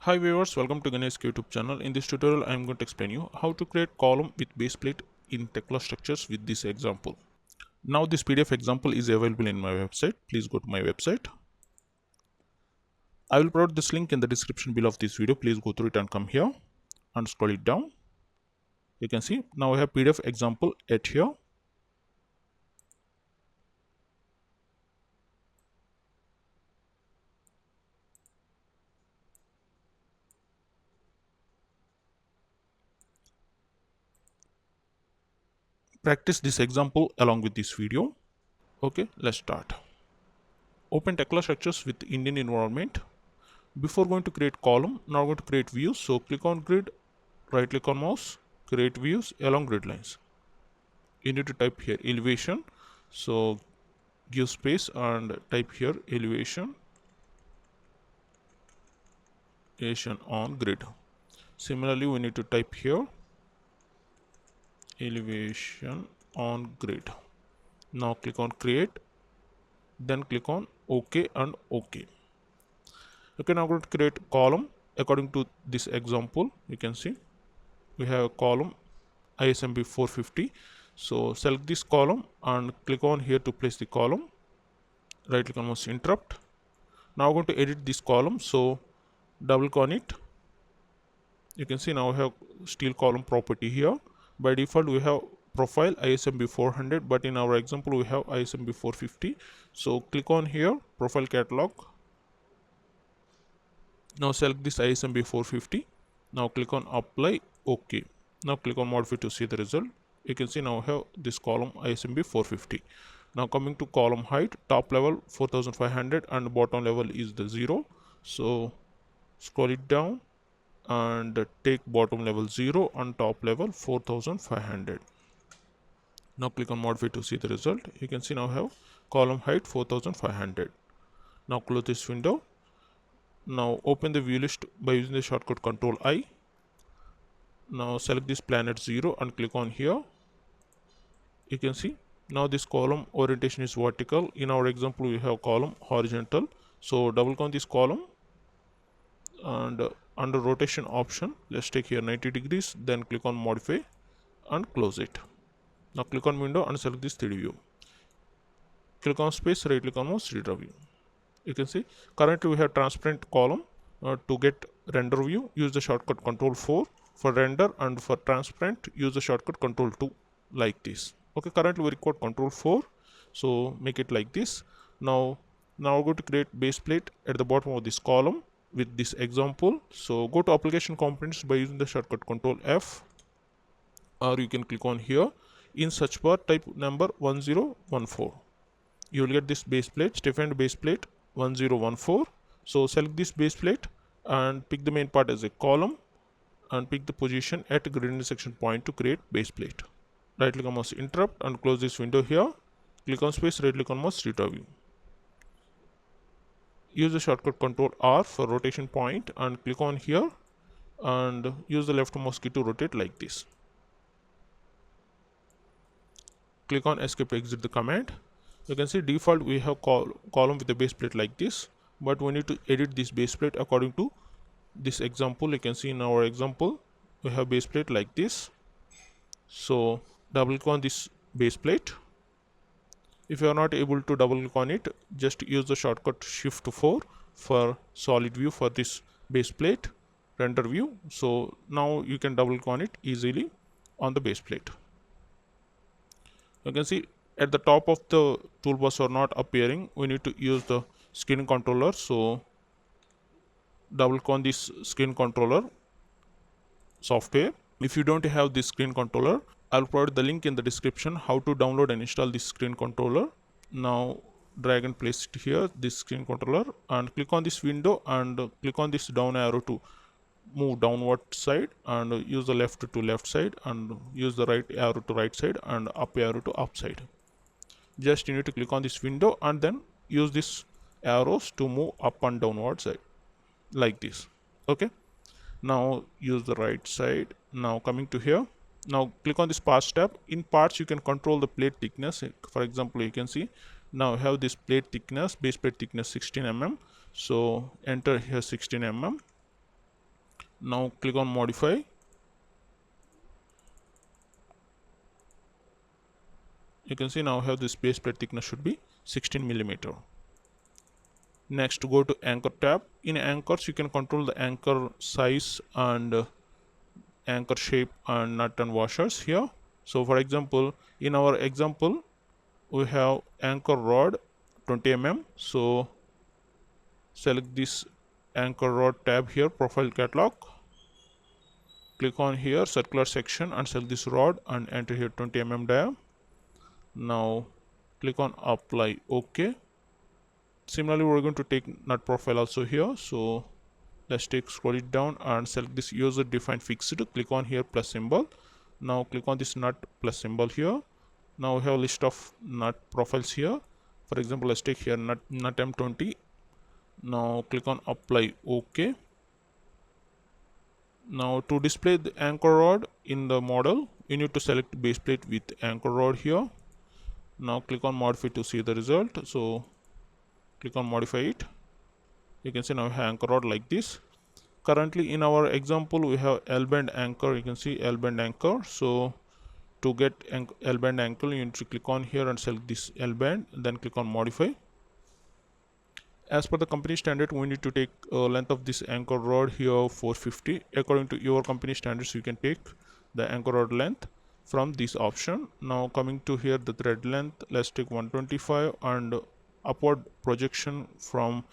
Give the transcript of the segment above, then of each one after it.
Hi viewers, welcome to Ganesh YouTube channel. In this tutorial, I am going to explain you how to create column with base plate in Tekla Structures with this example. Now this PDF example is available in my website. Please go to my website. I will provide this link in the description below of this video. Please go through it and come here and scroll it down. You can see now I have PDF example at here. Practice this example along with this video. Okay, let's start. Open Tekla Structures with Indian environment. Before going to create column, now I'm going to create views. So click on grid, right click on mouse, create views along grid lines. You need to type here elevation, so give space and type here elevation on grid. Similarly, we need to type here elevation on grid. Now click on create, then click on OK and OK. Okay, now I'm going to create column according to this example. You can see we have a column ISMB 450. So select this column and click on here to place the column. Right click on mouse, interrupt. Now I'm going to edit this column, so double click on it. You can see now we have steel column property here. By default we have profile ISMB 400, but in our example we have ISMB 450. So click on here profile catalog. Now select this ISMB 450. Now click on apply, OK. Now click on modify to see the result. You can see now we have this column ISMB 450. Now coming to column height, top level 4500 and bottom level is the 0. So scroll it down and take bottom level 0 and top level 4500. Now click on modify to see the result. You can see now have column height 4500. Now close this window. Now open the view list by using the shortcut Ctrl I. Now select this planet 0 and click on here. You can see now this column orientation is vertical. In our example we have column horizontal. So double click on this column and under rotation option, let's take here 90 degrees, then click on modify and close it. Now click on window and select this 3D view. Click on space, right click on mouse, redraw view. You can see currently we have transparent column. To get render view, use the shortcut Ctrl 4. For render and for transparent, use the shortcut Ctrl 2, like this. Okay, currently we record Ctrl 4, so make it like this. Now we're going to create base plate at the bottom of this column with this example. So go to application components by using the shortcut Ctrl F, or you can click on here. In search bar type number 1014. You will get this base plate, stiffened base plate 1014. So select this base plate and pick the main part as a column and pick the position at grid intersection point to create base plate. Right click on mouse, interrupt and close this window here. Click on space, right click on mouse, redraw view. Use the shortcut Ctrl R for rotation point and click on here and use the left mouse key to rotate like this. Click on escape to exit the command. You can see default we have column with a base plate like this, but we need to edit this base plate according to this example. You can see in our example we have base plate like this. So double click on this base plate. If you are not able to double click on it, just use the shortcut Shift 4 for solid view for this base plate render view. So now you can double click on it easily on the base plate. You can see at the top of the toolbars are not appearing. We need to use the screen controller. So double click on this screen controller software. If you don't have this screen controller, I'll provide the link in the description how to download and install this screen controller. Now drag and place it here, this screen controller, and click on this window and click on this down arrow to move downward side, and use the left to left side, and use the right arrow to right side, and up arrow to up side. Just you need to click on this window and then use these arrows to move up and downward side like this. Okay, now use the right side. Now coming to here, now click on this parts tab. In parts you can control the plate thickness. For example, you can see now I have this plate thickness, base plate thickness 16 mm. So enter here 16 mm. Now click on modify. You can see now how this base plate thickness should be 16 millimeter. Next, go to anchor tab. In anchors, you can control the anchor size and anchor shape and nut and washers here. So for example, in our example, we have anchor rod 20 mm. So select this anchor rod tab here, profile catalog. Click on here, circular section, and select this rod and enter here 20 mm diam. Now click on apply, OK. Similarly, we're going to take nut profile also here. So let's take scroll it down and select this user defined fixed. Click on here plus symbol. Now click on this nut plus symbol here. Now we have a list of nut profiles here. For example, let's take here nut M20. Now click on apply, OK. Now to display the anchor rod in the model, you need to select base plate with anchor rod here. Now click on modify to see the result. So click on modify it. You can see now we have anchor rod like this. Currently in our example we have L-bend anchor. You can see L-bend anchor. So to get L-bend anchor, you need to click on here and select this L-bend, then click on modify. As per the company standard, we need to take length of this anchor rod here 450. According to your company standards, you can take the anchor rod length from this option. Now coming to here the thread length, let's take 125, and upward projection from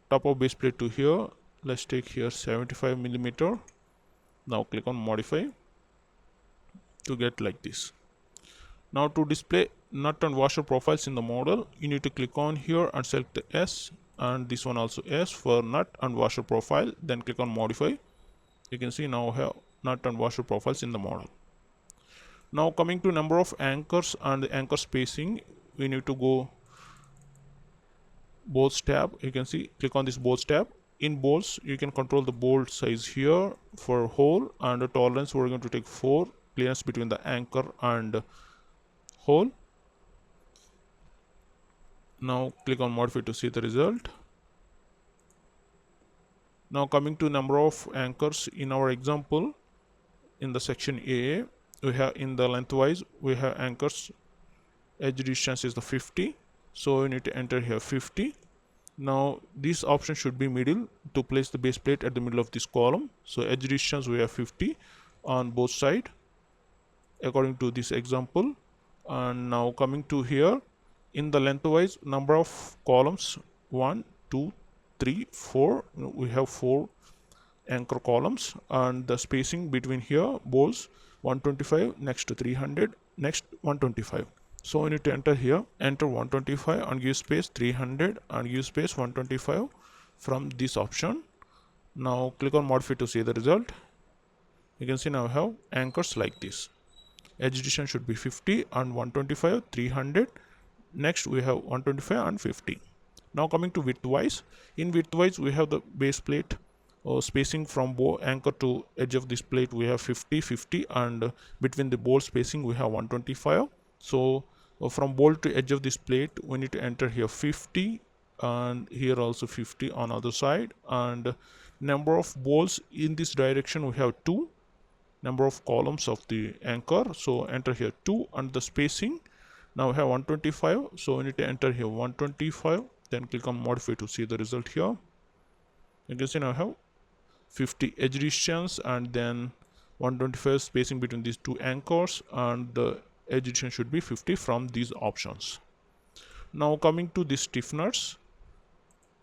top of base plate to here, let's take here 75 millimeter. Now click on modify to get like this. Now to display nut and washer profiles in the model, you need to click on here and select the S, and this one also S for nut and washer profile, then click on modify. You can see now have nut and washer profiles in the model. Now coming to number of anchors and the anchor spacing, we need to go bolts tab. You can see click on this bolts tab. In bolts you can control the bolt size here. For hole and the tolerance, we're going to take 4, clearance between the anchor and hole. Now click on modify to see the result. Now coming to number of anchors in our example, in the section AA, we have in the lengthwise we have anchors, edge distance is the 50, so we need to enter here 50. Now this option should be middle to place the base plate at the middle of this column. So edge distance we have 50 on both sides according to this example. And now coming to here, in the lengthwise number of columns 1 2 3 4, we have 4 anchor columns, and the spacing between here bolts 125, next to 300, next 125. So we need to enter here, enter 125 and give space 300 and give space 125 from this option. Now click on modify to see the result. You can see now we have anchors like this. Edge distance should be 50 and 125, 300. Next we have 125 and 50. Now coming to widthwise, in widthwise we have the base plate spacing from anchor to edge of this plate we have 50 50, and between the bolt spacing we have 125. So from bolt to edge of this plate we need to enter here 50, and here also 50 on other side. And number of bolts in this direction we have 2, number of columns of the anchor, so enter here 2, and the spacing now we have 125, so we need to enter here 125, then click on modify to see the result here. You can see now I have 50 edge distance and then 125 spacing between these two anchors, and the edge distance should be 50 from these options. Now coming to the stiffeners,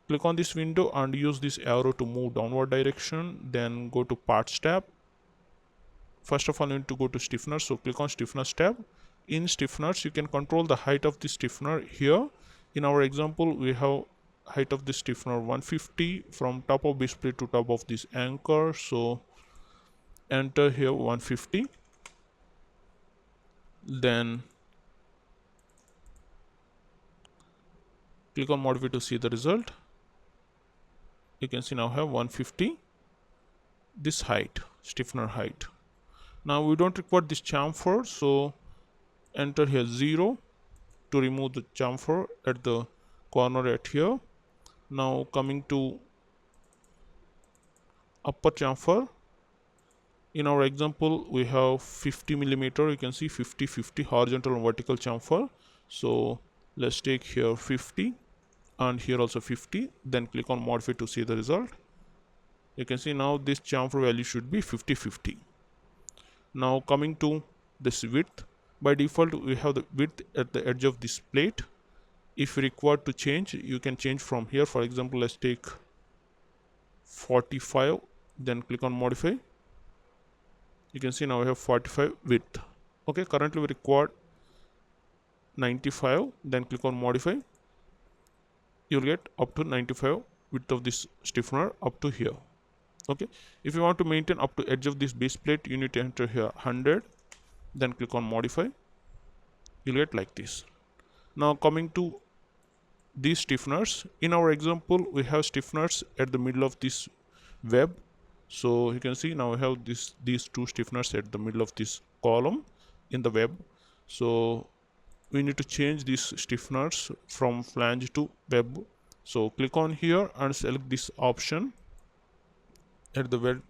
click on this window and use this arrow to move downward direction, then go to parts tab. First of all, you need to go to stiffeners, so click on stiffeners tab. In stiffeners you can control the height of the stiffener here. In our example we have height of the stiffener 150 from top of base plate to top of this anchor, so enter here 150, then click on modify to see the result. You can see now I have 150 this height, stiffener height. Now we don't require this chamfer, so enter here 0 to remove the chamfer at the corner at here. Now coming to upper chamfer, In our example we have 50 millimeter. You can see 50 50 horizontal and vertical chamfer. So let's take here 50 and here also 50, then click on modify to see the result. You can see now this chamfer value should be 50 50. Now coming to this width, by default we have the width at the edge of this plate. If required to change, you can change from here. For example, let's take 45, then click on modify. You can see now we have 45 width. Okay, currently we require 95, then click on modify. You'll get up to 95 width of this stiffener up to here. Okay, if you want to maintain up to edge of this base plate, you need to enter here 100, then click on modify. You'll get like this. Now coming to these stiffeners, in our example we have stiffeners at the middle of this web. So you can see now we have these two stiffeners at the middle of this column in the web. So we need to change these stiffeners from flange to web. So click on here and select this option at the web,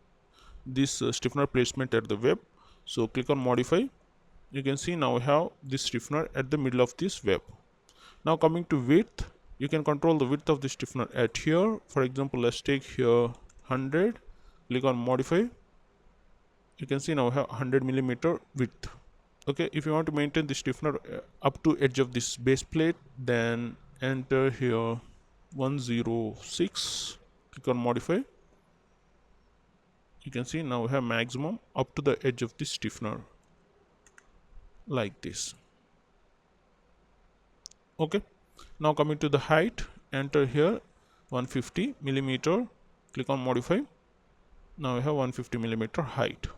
this stiffener placement at the web. So click on modify. You can see now we have this stiffener at the middle of this web. Now coming to width, you can control the width of the stiffener at here. For example, let's take here 100, click on modify. You can see now we have 100 millimeter width. Okay, if you want to maintain the stiffener up to edge of this base plate, then enter here 106, click on modify. You can see now we have maximum up to the edge of the stiffener like this. Okay, now coming to the height, enter here 150 millimeter, click on modify. Now we have 150 millimeter height.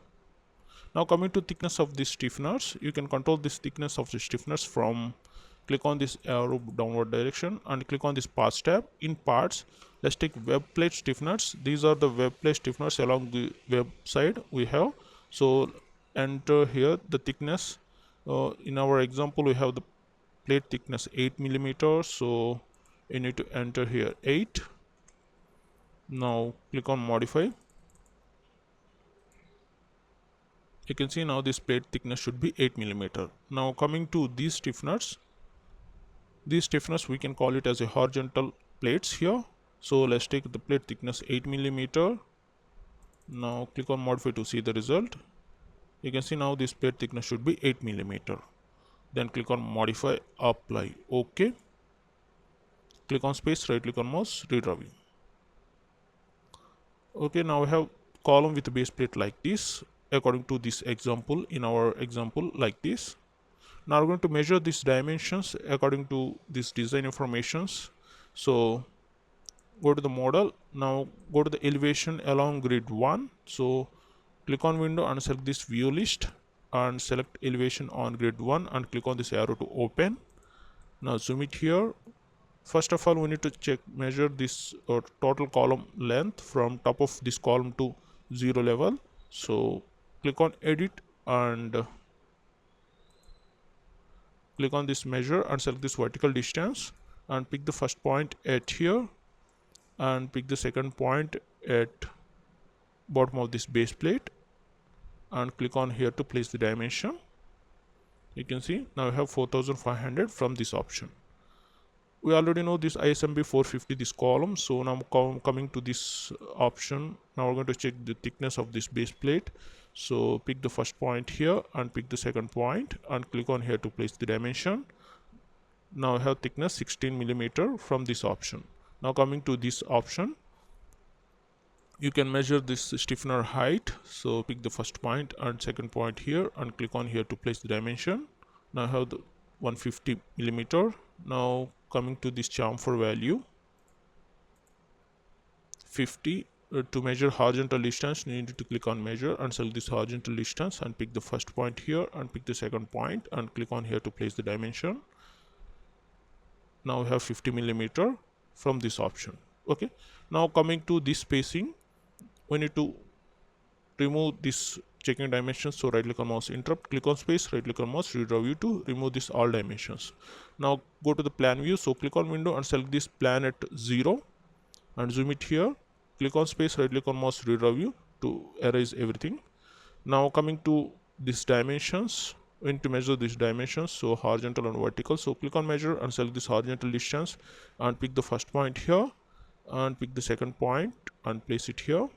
Now coming to thickness of the stiffeners, you can control this thickness of the stiffeners from click on this arrow downward direction and click on this parts tab. In parts, let's take web plate stiffeners. These are the web plate stiffeners along the web side we have. So enter here the thickness. In our example we have the plate thickness 8 millimeters, so you need to enter here 8. Now click on modify. You can see now this plate thickness should be 8 millimeter. Now coming to these stiffeners we can call it as a horizontal plates here. So let's take the plate thickness 8 millimeter. Now click on modify to see the result. You can see now this plate thickness should be 8 millimeter. Then click on modify, apply, OK. Click on space, right click on mouse, redraw view. Okay, now we have column with base plate like this according to this example. In our example like this. Now we're going to measure these dimensions according to these design informations. So go to the model. Now go to the elevation along grid 1. So click on window and select this view list and select elevation on grid 1 and click on this arrow to open. Now zoom it here. First of all, we need to measure this total column length from top of this column to 0 level. So click on edit and click on this measure and select this vertical distance and pick the first point at here and pick the second point at bottom of this base plate and click on here to place the dimension. You can see now we have 4500 from this option. We already know this ISMB 450 this column. So now coming to this option, now we're going to check the thickness of this base plate. So pick the first point here and pick the second point and click on here to place the dimension. Now I have thickness 16 millimeter from this option. Now coming to this option, you can measure this stiffener height. So pick the first point and second point here and click on here to place the dimension. Now I have the 150 millimeter. Now coming to this chamfer value 50. To measure horizontal distance, you need to click on measure and select this horizontal distance and pick the first point here and pick the second point and click on here to place the dimension. Now we have 50 millimeter from this option. Okay, now coming to this spacing, we need to remove this checking dimensions. So right click on mouse, interrupt, click on space, right click on mouse, redraw view to remove this all dimensions. Now go to the plan view. So click on window and select this plan at 0 and zoom it here. Click on space, right click on mouse, redraw view to erase everything. Now coming to these dimensions, we need to measure these dimensions, so horizontal and vertical. So click on measure and select this horizontal distance and pick the first point here and pick the second point and place it here.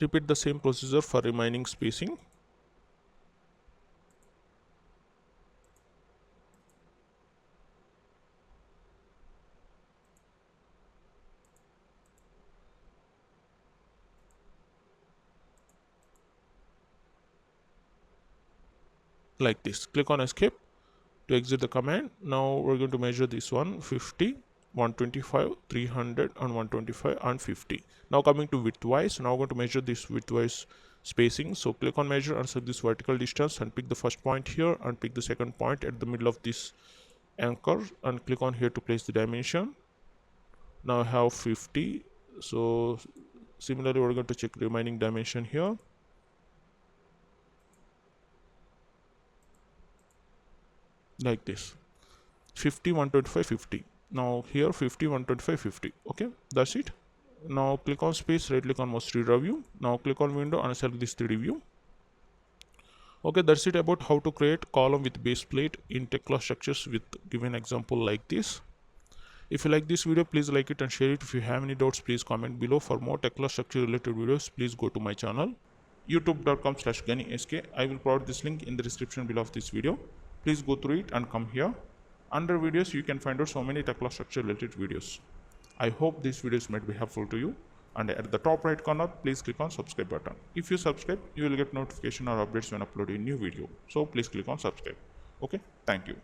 Repeat the same procedure for remaining spacing. Like this. Click on escape to exit the command. Now we're going to measure this one: 50, 125, 300 and 125 and 50. Now coming to widthwise, now we're going to measure this widthwise spacing. So click on measure and set this vertical distance and pick the first point here and pick the second point at the middle of this anchor and click on here to place the dimension. Now I have 50. So similarly we're going to check remaining dimension here. Like this: 50, 125, 50. Now here 50, 125, 50. Okay, that's it. Now click on space, right click on mouse 3D view. Now click on window and select this 3D view. Okay, that's it about how to create column with base plate in Tekla Structures with given example like this. If you like this video, please like it and share it. If you have any doubts, please comment below. For more Tekla Structure related videos, please go to my channel youtube.com/GaniSK. I will provide this link in the description below of this video. Please go through it and come here. Under videos, you can find out so many Tekla Structure related videos. I hope these videos might be helpful to you. And at the top right corner, please click on subscribe button. If you subscribe, you will get notification or updates when uploading new video. So please click on subscribe. Okay, thank you.